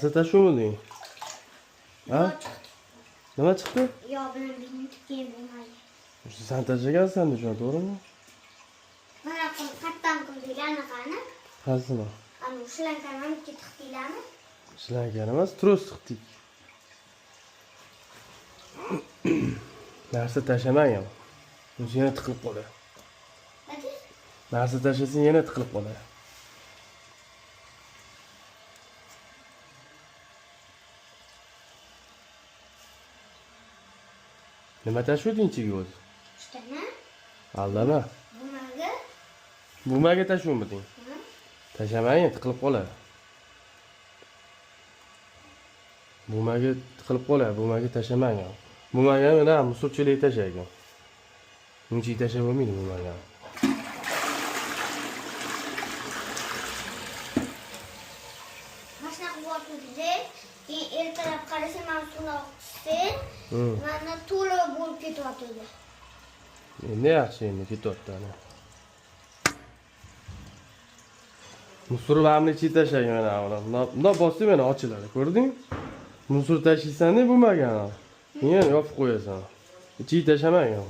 Sata shumiding? Ha? Nima chiqdi? Yo bilan bizni tutgan bo'lmaydi. Sen tashlagansan shuni, to'g'rimi? Mana qattan qildinglar anaqani. Qaysini? Ana ushlankani ham tiqdinglarmi? Ishlangan emas, tros tiqdik. Narsa tashlamang ham. O'zi yana tiqilib qoladi. Nima? Narsa tashlasang yana tiqilib qoladi. Nima tashlading ichiga o'zi? Ishtana? Aldama. Bunaga? Bumaga tashlading? Tashlamang, tiqilib qoladi. Bumaga tiqilib qoladi, bumaga tashlamang ham. Bumaga mana musulchilik tashlagan. Uncha tashlab bo'lmaydi bumaga. Mashina qilib keyin ertalab qarasam mana suvni oqtisi, mana to'la bo'lib ketyapti. Endi yaxshi endi ketyapti ana. Musullarni ichiga tashlagan mana buni. Bunda bosib mana ochiladi, ko'rding? Musul tashlaysan-da bumaga. Keyin yopib qo'yasan. Ichiga tashlamang.